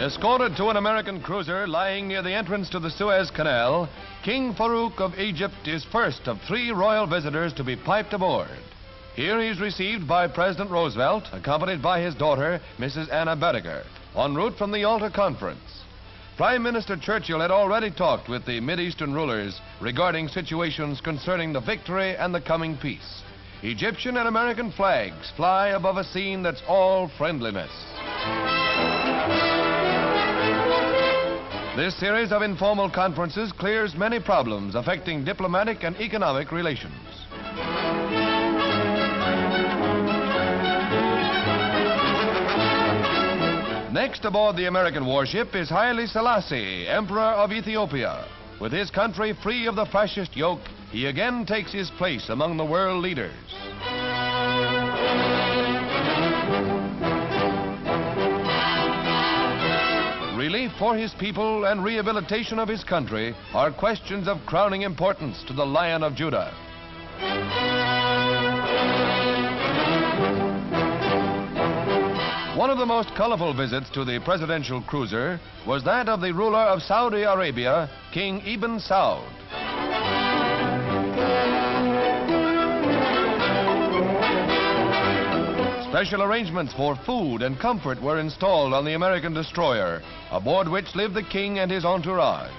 Escorted to an American cruiser lying near the entrance to the Suez Canal, King Farouk of Egypt is first of 3 royal visitors to be piped aboard. Here he's received by President Roosevelt, accompanied by his daughter, Mrs. Anna Bediger, en route from the Yalta Conference. Prime Minister Churchill had already talked with the Mideastern rulers regarding situations concerning the victory and the coming peace. Egyptian and American flags fly above a scene that's all friendliness. This series of informal conferences clears many problems affecting diplomatic and economic relations. Next aboard the American warship is Haile Selassie, Emperor of Ethiopia. With his country free of the fascist yoke, he again takes his place among the world leaders. Relief for his people and rehabilitation of his country are questions of crowning importance to the Lion of Judah. One of the most colorful visits to the presidential cruiser was that of the ruler of Saudi Arabia, King Ibn Saud. Special arrangements for food and comfort were installed on the American destroyer, aboard which lived the king and his entourage.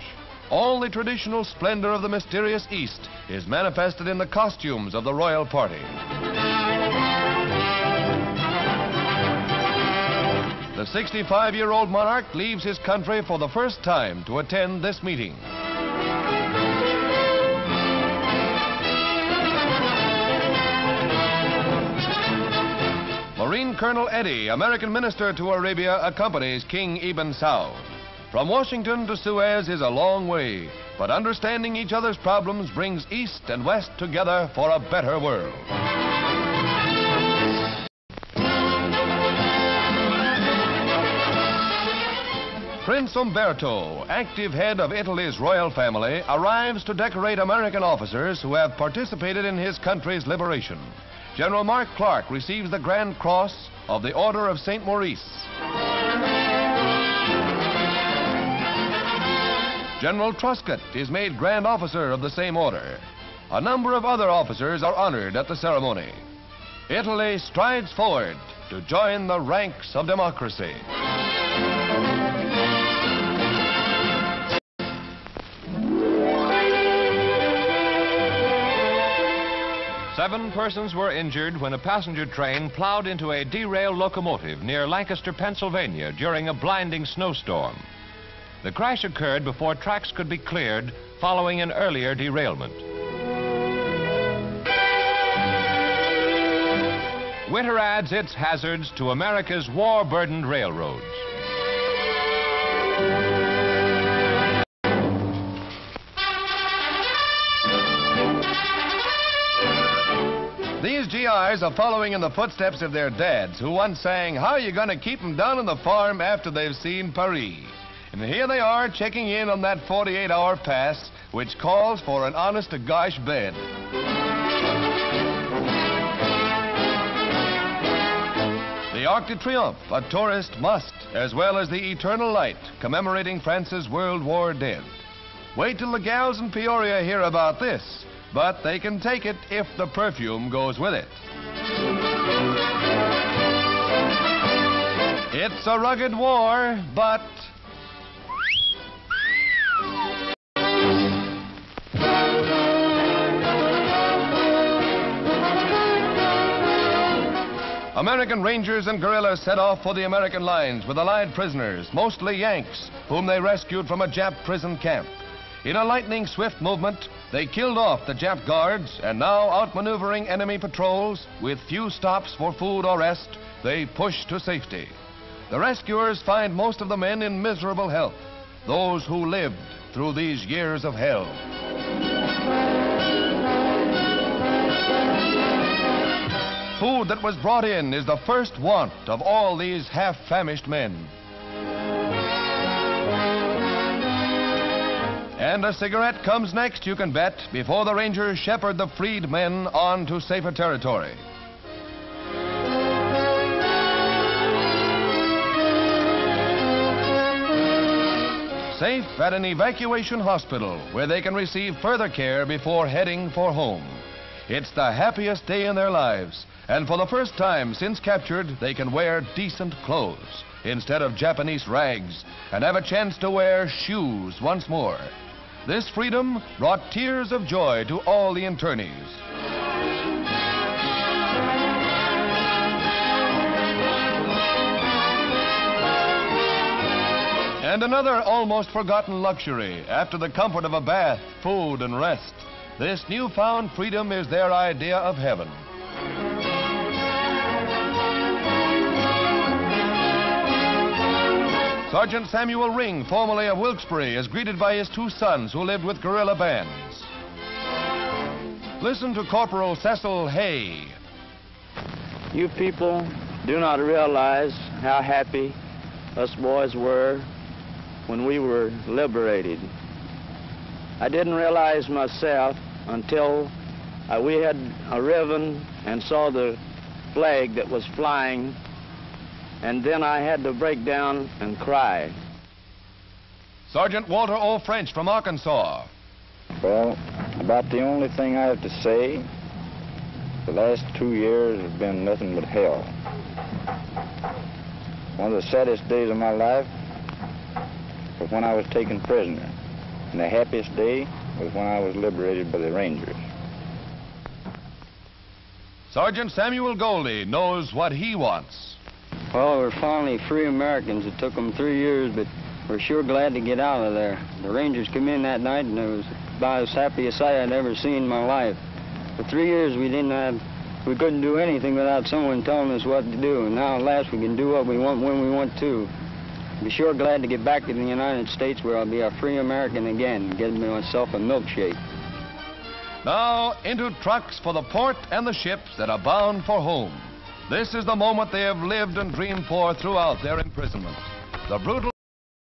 All the traditional splendor of the mysterious East is manifested in the costumes of the royal party. The 65-year-old monarch leaves his country for the first time to attend this meeting. Marine Colonel Eddy, American minister to Arabia, accompanies King Ibn Saud. From Washington to Suez is a long way, but understanding each other's problems brings East and West together for a better world. Prince Umberto, active head of Italy's royal family, arrives to decorate American officers who have participated in his country's liberation. General Mark Clark receives the Grand Cross of the Order of St. Maurice. General Truscott is made Grand Officer of the same order. A number of other officers are honored at the ceremony. Italy strides forward to join the ranks of democracy. Seven persons were injured when a passenger train plowed into a derailed locomotive near Lancaster, Pennsylvania during a blinding snowstorm. The crash occurred before tracks could be cleared following an earlier derailment. Winter adds its hazards to America's war-burdened railroads. These GIs are following in the footsteps of their dads, who once sang, "How are you going to keep them down on the farm after they've seen Paris?" And here they are checking in on that 48-hour pass, which calls for an honest-to-gosh bed. The Arc de Triomphe, a tourist must, as well as the Eternal Light, commemorating France's World War dead. Wait till the gals in Peoria hear about this. But they can take it if the perfume goes with it. It's a rugged war, but American Rangers and guerrillas set off for the American lines with Allied prisoners, mostly Yanks, whom they rescued from a Jap prison camp. In a lightning-swift movement, they killed off the Jap guards, and now outmaneuvering enemy patrols, with few stops for food or rest, they push to safety. The rescuers find most of the men in miserable health, those who lived through these years of hell. Food that was brought in is the first want of all these half-famished men. And a cigarette comes next, you can bet, before the Rangers shepherd the freed men on to safer territory. safe at an evacuation hospital where they can receive further care before heading for home. It's the happiest day in their lives, and for the first time since captured, they can wear decent clothes instead of Japanese rags and have a chance to wear shoes once more. This freedom brought tears of joy to all the internees. And another almost forgotten luxury after the comfort of a bath, food, and rest. This newfound freedom is their idea of heaven. Sergeant Samuel Ring, formerly of Wilkes-Barre, is greeted by his two sons who lived with guerrilla bands. Listen to Corporal Cecil Hay. You people do not realize how happy us boys were when we were liberated. I didn't realize myself until we had arriven and saw the flag that was flying, and then I had to break down and cry. Sergeant Walter O. French from Arkansas. Well, about the only thing I have to say, the last 2 years have been nothing but hell. One of the saddest days of my life was when I was taken prisoner, and the happiest day was when I was liberated by the Rangers. Sergeant Samuel Goldie knows what he wants. Well, we're finally free Americans. It took them 3 years, but we're sure glad to get out of there. The Rangers came in that night, and it was about as happy a sight I'd ever seen in my life. For 3 years, we couldn't do anything without someone telling us what to do, and now at last we can do what we want when we want to. Be sure glad to get back to the United States where I'll be a free American again and get myself a milkshake. Now into trucks for the port and the ships that are bound for home. This is the moment they have lived and dreamed for throughout their imprisonment. The brutal